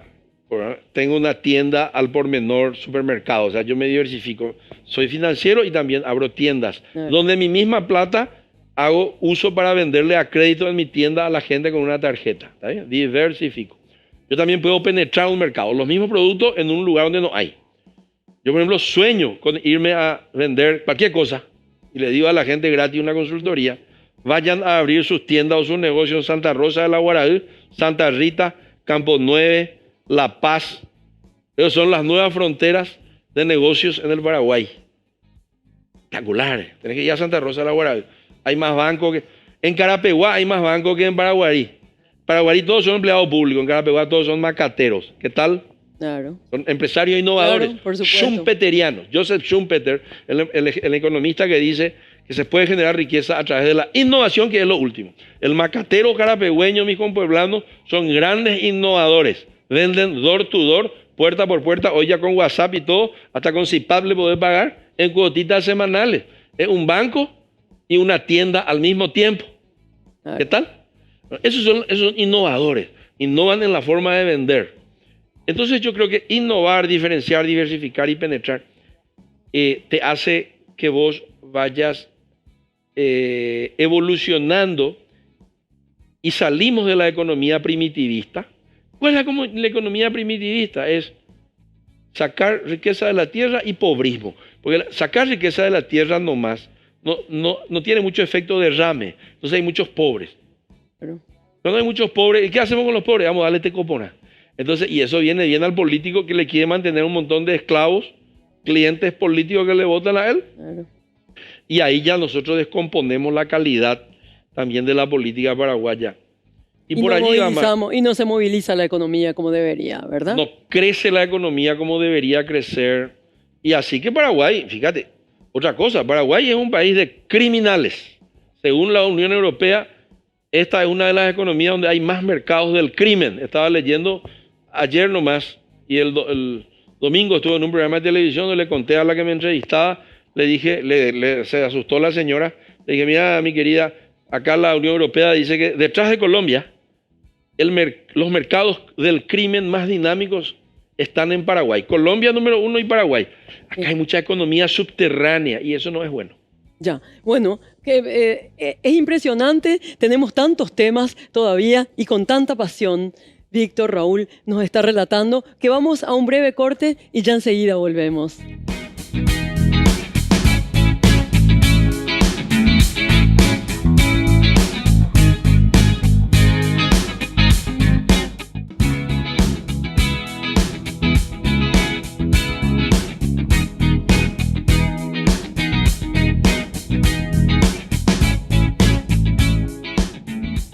tengo una tienda al por menor, supermercado. O sea, yo me diversifico. Soy financiero y también abro tiendas, donde mi misma plata hago uso para venderle a crédito en mi tienda a la gente con una tarjeta. ¿Está bien? Diversifico. yo también puedo penetrar un mercado. Los mismos productos en un lugar donde no hay. Yo, por ejemplo, sueño con irme a vender cualquier cosa y le digo a la gente gratis una consultoría, vayan a abrir sus tiendas o sus negocios en Santa Rosa de la Guaraí, Santa Rita, Campo 9, La Paz. Esas son las nuevas fronteras de negocios en el Paraguay. Espectaculares. Tenés que ir a Santa Rosa de la Guaraí. Hay más bancos que... En Carapeguá hay más bancos que en Paraguay. Paraguay todos son empleados públicos, en Carapeguá todos son macateros. ¿Qué tal? Claro. Son empresarios innovadores, Claro, por supuesto. schumpeterianos. Joseph Schumpeter, el economista que dice que se puede generar riqueza a través de la innovación, que es lo último. El macatero carapegüeño, mis compueblanos, son grandes innovadores. Venden door to door, puerta por puerta, hoy ya con WhatsApp y todo, hasta con CIPAP le podés pagar en cuotitas semanales. Es un banco y una tienda al mismo tiempo. Claro. ¿Qué tal? Esos son innovadores, innovan en la forma de vender. Entonces yo creo que innovar, diferenciar, diversificar y penetrar te hace que vos vayas evolucionando y salimos de la economía primitivista. ¿Cuál es la economía primitivista? Es sacar riqueza de la tierra y pobrismo. Porque sacar riqueza de la tierra nomás no tiene mucho efecto de derrame. Entonces hay muchos pobres. Claro. Cuando hay muchos pobres, ¿y qué hacemos con los pobres? Vamos a darle tecopona. Entonces, y eso viene bien al político que le quiere mantener un montón de esclavos, clientes políticos que le votan a él. Claro. Y ahí ya nosotros descomponemos la calidad también de la política paraguaya. Y por allí y no se moviliza la economía como debería, ¿verdad? no crece la economía como debería crecer. Y así que Paraguay, fíjate, otra cosa, Paraguay es un país de criminales. Según la Unión Europea, esta es una de las economías donde hay más mercados del crimen. Estaba leyendo ayer nomás y el domingo estuve en un programa de televisión donde le conté a la que me entrevistaba, le dije, se asustó la señora, le dije, mira, mi querida, acá la Unión Europea dice que detrás de Colombia, los mercados del crimen más dinámicos están en Paraguay. Colombia número 1 y Paraguay. Acá hay mucha economía subterránea y eso no es bueno. Ya, bueno, es impresionante, tenemos tantos temas todavía y con tanta pasión. Víctor Raúl nos está relatando que vamos a un breve corte y ya enseguida volvemos.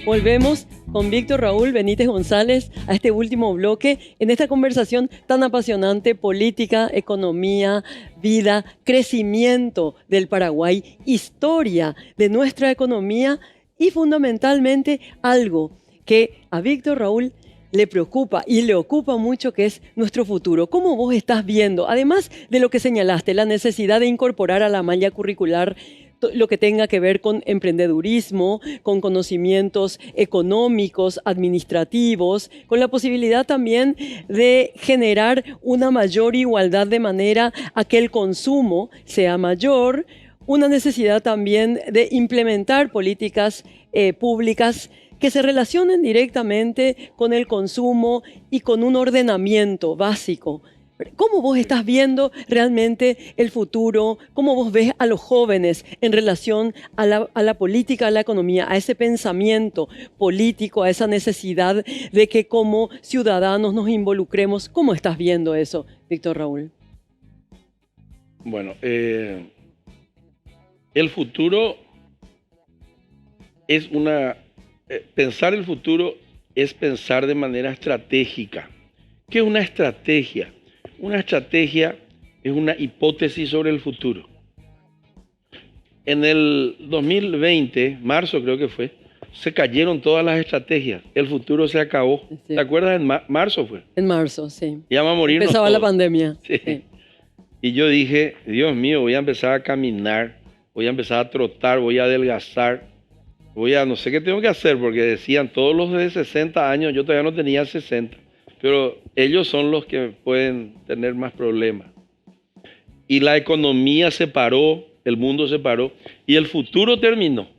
Volvemos con Víctor Raúl Benítez González a este último bloque en esta conversación tan apasionante: política, economía, vida, crecimiento del Paraguay, historia de nuestra economía y fundamentalmente algo que a Víctor Raúl le preocupa y le ocupa mucho, que es nuestro futuro. ¿Cómo vos estás viendo, además de lo que señalaste, la necesidad de incorporar a la malla curricular lo que tenga que ver con emprendedurismo, con conocimientos económicos, administrativos, con la posibilidad también de generar una mayor igualdad de manera a que el consumo sea mayor, una necesidad también de implementar políticas públicas que se relacionen directamente con el consumo y con un ordenamiento básico? ¿Cómo vos estás viendo realmente el futuro? ¿Cómo vos ves a los jóvenes en relación a la política, a la economía, a ese pensamiento político, a esa necesidad de que como ciudadanos nos involucremos? ¿Cómo estás viendo eso, Víctor Raúl? Bueno, el futuro es pensar el futuro es pensar de manera estratégica. ¿Qué es una estrategia? Una estrategia es una hipótesis sobre el futuro. En el 2020, marzo creo que fue, se cayeron todas las estrategias. El futuro se acabó. Sí. ¿Te acuerdas? En marzo fue. En marzo, sí. Ya va a morirnos Empezaba todos. la pandemia. Sí. Sí. Y yo dije, Dios mío, voy a empezar a caminar, voy a empezar a trotar, voy a adelgazar, no sé qué tengo que hacer, porque decían todos los de 60 años, yo todavía no tenía 60. Pero ellos son los que pueden tener más problemas. Y la economía se paró, el mundo se paró y el futuro terminó.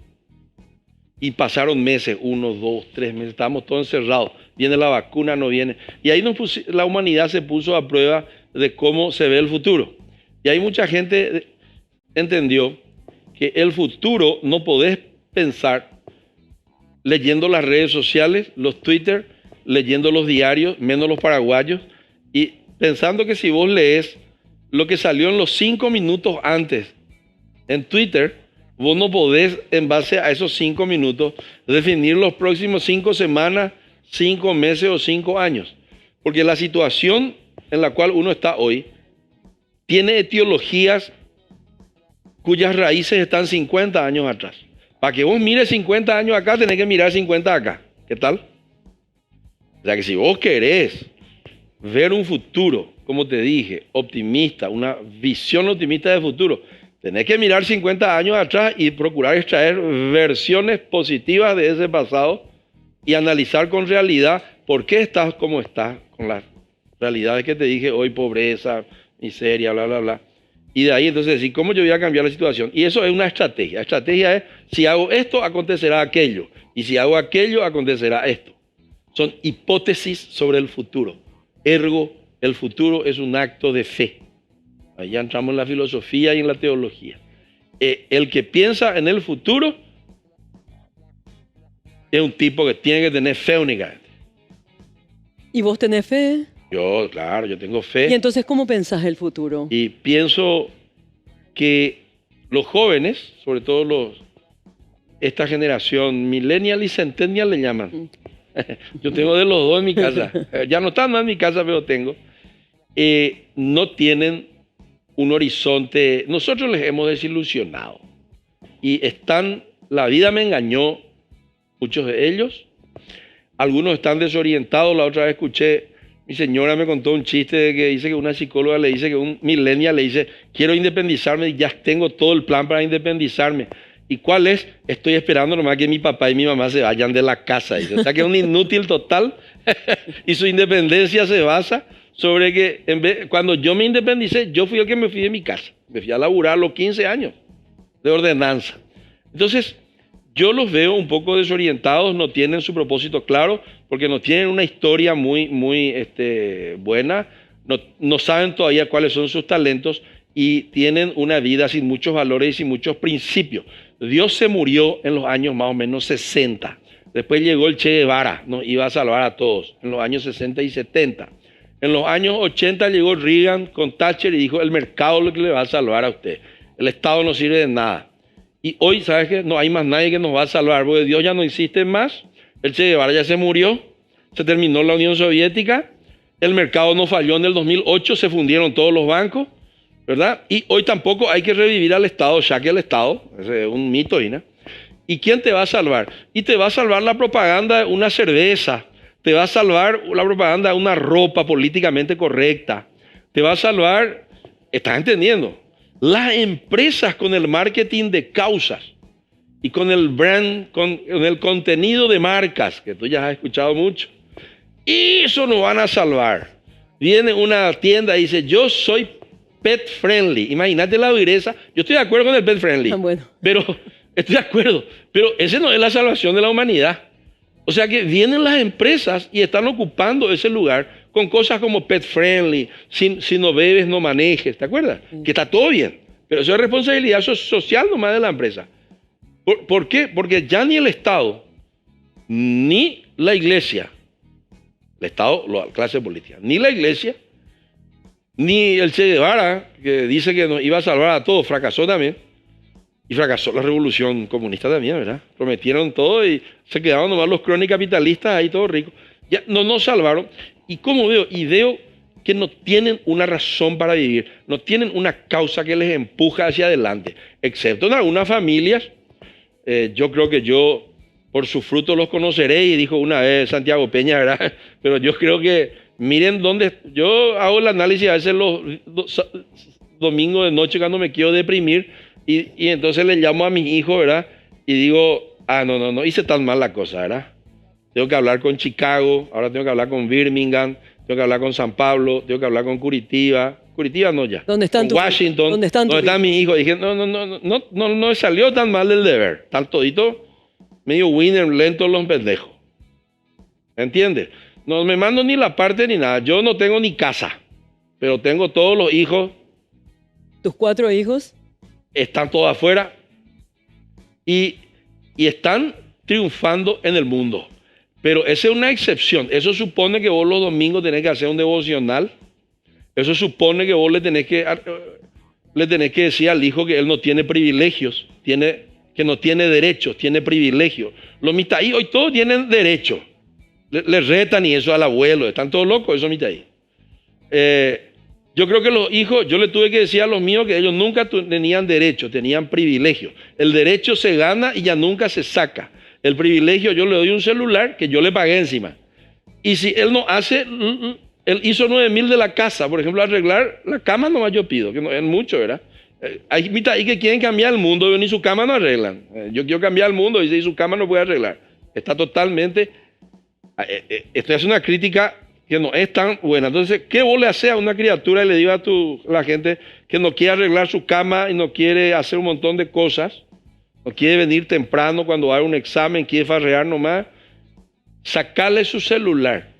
Y pasaron meses, 1, 2, 3 meses, estábamos todos encerrados. Viene la vacuna, no viene. Y ahí la humanidad se puso a prueba de cómo se ve el futuro. Y ahí mucha gente entendió que el futuro no podés pensar leyendo las redes sociales, los Twitter, leyendo los diarios, menos los paraguayos, y pensando que si vos lees lo que salió en los 5 minutos antes en Twitter, vos no podés, en base a esos 5 minutos, definir los próximos 5 semanas, 5 meses o 5 años. Porque la situación en la cual uno está hoy tiene etiologías cuyas raíces están 50 años atrás. Para que vos mires 50 años acá, tenés que mirar 50 acá. ¿Qué tal? O sea que si vos querés ver un futuro, como te dije, optimista, una visión optimista de futuro, tenés que mirar 50 años atrás y procurar extraer versiones positivas de ese pasado y analizar con realidad por qué estás como estás, con las realidades que te dije hoy, pobreza, miseria, bla, bla, bla. Y de ahí entonces decir, ¿cómo yo voy a cambiar la situación? Y eso es una estrategia. La estrategia es, si hago esto, acontecerá aquello. Y si hago aquello, acontecerá esto. Son hipótesis sobre el futuro. Ergo, el futuro es un acto de fe. Ahí ya entramos en la filosofía y en la teología. El que piensa en el futuro es un tipo que tiene que tener fe únicamente. ¿Y vos tenés fe? Yo, claro, yo tengo fe. ¿Y entonces cómo pensás el futuro? Y pienso que los jóvenes, sobre todo esta generación millennial y centennial le llaman. Yo tengo de los dos en mi casa. Ya no están más en mi casa, pero tengo. No tienen un horizonte. Nosotros les hemos desilusionado. Y la vida me engañó, muchos de ellos. Algunos están desorientados. La otra vez escuché, mi señora me contó un chiste de que dice que una psicóloga le dice que un millennial le dice, quiero independizarme y ya tengo todo el plan para independizarme. ¿Y cuál es? Estoy esperando nomás que mi papá y mi mamá se vayan de la casa. Dice. O sea que es un inútil total y su independencia se basa sobre que cuando yo me independicé, yo fui el que me fui de mi casa. Me fui a laburar a los 15 años de ordenanza. Entonces, yo los veo un poco desorientados, no tienen su propósito claro, porque no tienen una historia muy buena, no saben todavía cuáles son sus talentos y tienen una vida sin muchos valores y sin muchos principios. Dios se murió en los años más o menos 60. Después llegó el Che Guevara, nos iba a salvar a todos en los años 60 y 70. En los años 80 llegó Reagan con Thatcher y dijo, el mercado es lo que le va a salvar a usted. El Estado no sirve de nada. Y hoy, ¿sabes qué? No hay más nadie que nos va a salvar, porque Dios ya no existe más. El Che Guevara ya se murió, se terminó la Unión Soviética, el mercado no falló en el 2008, se fundieron todos los bancos, ¿verdad? Y hoy tampoco hay que revivir al Estado, ya que el Estado, ese es un mito, ¿no? ¿Y quién te va a salvar? Y te va a salvar la propaganda de una cerveza, te va a salvar la propaganda de una ropa políticamente correcta, te va a salvar, ¿estás entendiendo? Las empresas con el marketing de causas y con el brand, con el contenido de marcas, que tú ya has escuchado mucho, y eso nos van a salvar. Viene una tienda y dice, yo soy pet friendly. Imagínate la dureza. Yo estoy de acuerdo con el pet friendly, Bueno. pero estoy de acuerdo. Pero ese no es la salvación de la humanidad. O sea que vienen las empresas y están ocupando ese lugar con cosas como pet friendly, si no bebes, no manejes, ¿te acuerdas? Que está todo bien, pero eso es responsabilidad social nomás de la empresa. ¿Por qué? Porque ya ni el Estado, ni la iglesia, el Estado, la clase política, ni la iglesia, ni el Che Guevara, que dice que nos iba a salvar a todos, fracasó también. Y fracasó la revolución comunista también, ¿verdad? Prometieron todo y se quedaron nomás los cronicapitalistas ahí todos ricos. Ya no nos salvaron. ¿Y cómo veo? Y veo que no tienen una razón para vivir, no tienen una causa que les empuja hacia adelante, excepto en algunas familias. Yo creo que yo por sus frutos los conoceré, y dijo una vez Santiago Peña, ¿verdad? Pero yo creo que miren dónde, yo hago el análisis a veces los domingos de noche cuando me quiero deprimir, y entonces le llamo a mis hijos, ¿verdad? Y digo, no hice tan mal la cosa, ¿verdad? Tengo que hablar con Chicago, ahora tengo que hablar con Birmingham, tengo que hablar con San Pablo, tengo que hablar con Curitiba no ya. ¿Dónde están con Washington, ¿dónde están mis hijos? Dije, no me salió tan mal el deber, tan todito, medio winner, lento los pendejos. ¿Entiendes? No me mando ni la parte ni nada. Yo no tengo ni casa, pero tengo todos los hijos. ¿Tus 4 hijos? Están todos afuera y están triunfando en el mundo. Pero esa es una excepción. Eso supone que vos los domingos tenés que hacer un devocional. Eso supone que vos le tenés que decir al hijo que él no tiene privilegios, que no tiene derechos, tiene privilegios. Los mitaí hoy todos tienen derechos. Le retan y eso al abuelo. Están todos locos esos mitaí. Yo creo que los hijos, yo le tuve que decir a los míos que ellos nunca tenían derecho, tenían privilegio. El derecho se gana y ya nunca se saca. El privilegio, yo le doy un celular que yo le pagué encima. Y si él no hace, él hizo 9,000 de la casa, por ejemplo, arreglar la cama nomás yo pido, que no es mucho, ¿verdad? Hay mitaí que quieren cambiar el mundo, ni su cama no arreglan. Yo quiero cambiar el mundo y su cama no puede arreglar. Está totalmente, esto es una crítica que no es tan buena. Entonces, ¿qué vos le haces a una criatura y le digas a la gente que no quiere arreglar su cama y no quiere hacer un montón de cosas? No quiere venir temprano cuando hay un examen, quiere farrear nomás. Sacarle su celular.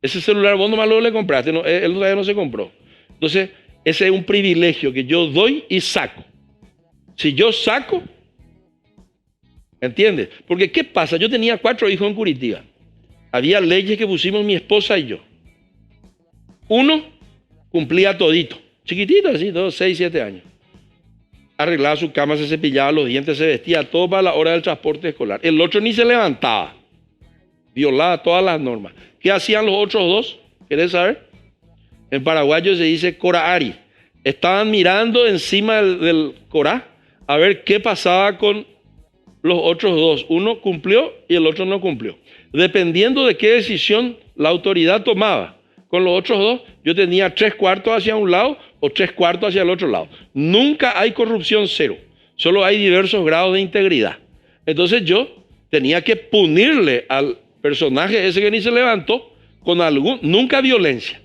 Ese celular vos nomás lo le compraste, él todavía no se compró. Entonces, ese es un privilegio que yo doy y saco. Si yo saco, ¿entiendes? Porque ¿qué pasa? Yo tenía 4 hijos en Curitiba. Había leyes que pusimos mi esposa y yo. Uno cumplía todito, chiquitito así, 6, 7 años. Arreglaba su cama, se cepillaba los dientes, se vestía todo para la hora del transporte escolar. El otro ni se levantaba. Violaba todas las normas. ¿Qué hacían los otros 2? ¿Querés saber? En paraguayo se dice coraari. Estaban mirando encima del corá a ver qué pasaba con los otros 2. Uno cumplió y el otro no cumplió. Dependiendo de qué decisión la autoridad tomaba con los otros 2, yo tenía 3/4 hacia un lado o 3/4 hacia el otro lado. Nunca hay corrupción cero, solo hay diversos grados de integridad. Entonces yo tenía que punirle al personaje ese que ni se levantó con nunca violencia.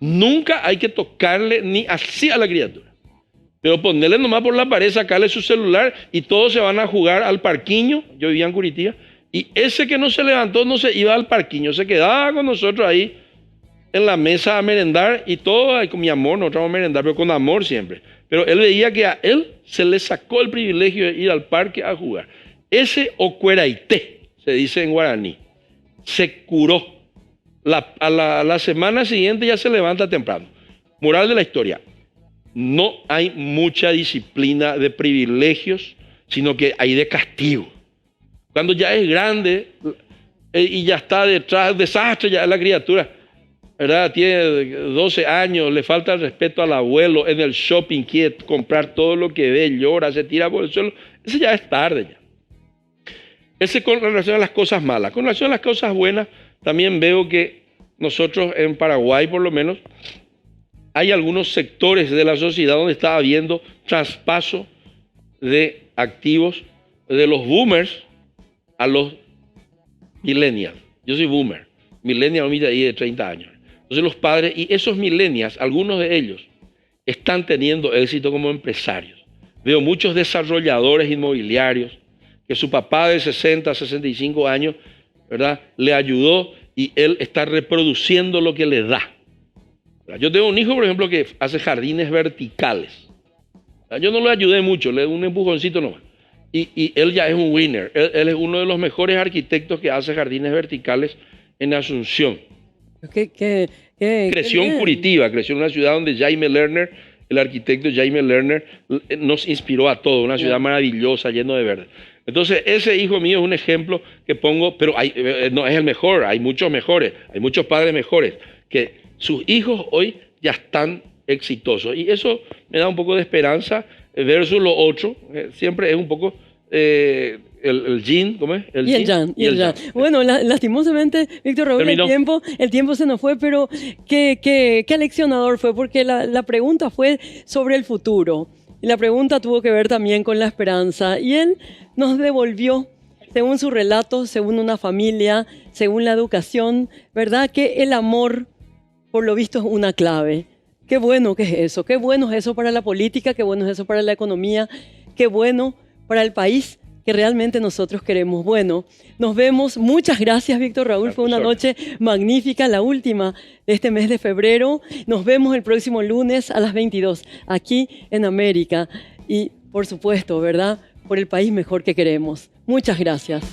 Nunca hay que tocarle ni así a la criatura. Pero ponerle nomás por la pared, sacarle su celular y todos se van a jugar al parquiño. Yo vivía en Curitiba. Y ese que no se levantó no se iba al parquiño, se quedaba con nosotros ahí en la mesa a merendar y todo, ahí con mi amor, nosotros vamos a merendar, pero con amor siempre. Pero él veía que a él se le sacó el privilegio de ir al parque a jugar. Ese ocueraité, se dice en guaraní, se curó. A la semana siguiente ya se levanta temprano. Moral de la historia, no hay mucha disciplina de privilegios, sino que hay de castigo. Cuando ya es grande y ya está detrás, desastre ya es la criatura, ¿verdad? Tiene 12 años, le falta el respeto al abuelo, en el shopping quiere comprar todo lo que ve, llora, se tira por el suelo. Ese ya es tarde ya. Ese con relación a las cosas malas. Con relación a las cosas buenas, también veo que nosotros en Paraguay, por lo menos, hay algunos sectores de la sociedad donde está habiendo traspaso de activos de los boomers a los millennials. Yo soy boomer. Millennial, ahí de 30 años. Entonces los padres, y esos millennials, algunos de ellos, están teniendo éxito como empresarios. Veo muchos desarrolladores inmobiliarios que su papá de 60, 65 años, ¿verdad?, le ayudó y él está reproduciendo lo que le da. Yo tengo un hijo, por ejemplo, que hace jardines verticales. Yo no le ayudé mucho, le doy un empujoncito nomás. Y él ya es un winner. Él es uno de los mejores arquitectos que hace jardines verticales en Asunción. Creció en Curitiba, creció en una ciudad donde Jaime Lerner, el arquitecto Jaime Lerner, nos inspiró a todos. Una ciudad maravillosa, lleno de verde. Entonces, ese hijo mío es un ejemplo que pongo, pero no es el mejor, hay muchos mejores, hay muchos padres mejores, que sus hijos hoy ya están exitosos. Y eso me da un poco de esperanza versus lo otro. Siempre es un poco el yin, ¿cómo es? El yang. Bueno, lastimosamente, Víctor Raúl, el tiempo se nos fue, pero qué aleccionador fue, porque la pregunta fue sobre el futuro. Y la pregunta tuvo que ver también con la esperanza. Y él nos devolvió, según su relato, según una familia, según la educación, ¿verdad?, que el amor, por lo visto, es una clave. Qué bueno que es eso. Qué bueno es eso para la política, qué bueno es eso para la economía, qué bueno para el país que realmente nosotros queremos. Bueno, nos vemos. Muchas gracias, Víctor Raúl. Fue una noche magnífica, la última de este mes de febrero. Nos vemos el próximo lunes a las 22, aquí en América. Y, por supuesto, ¿verdad?, por el país mejor que queremos. Muchas gracias.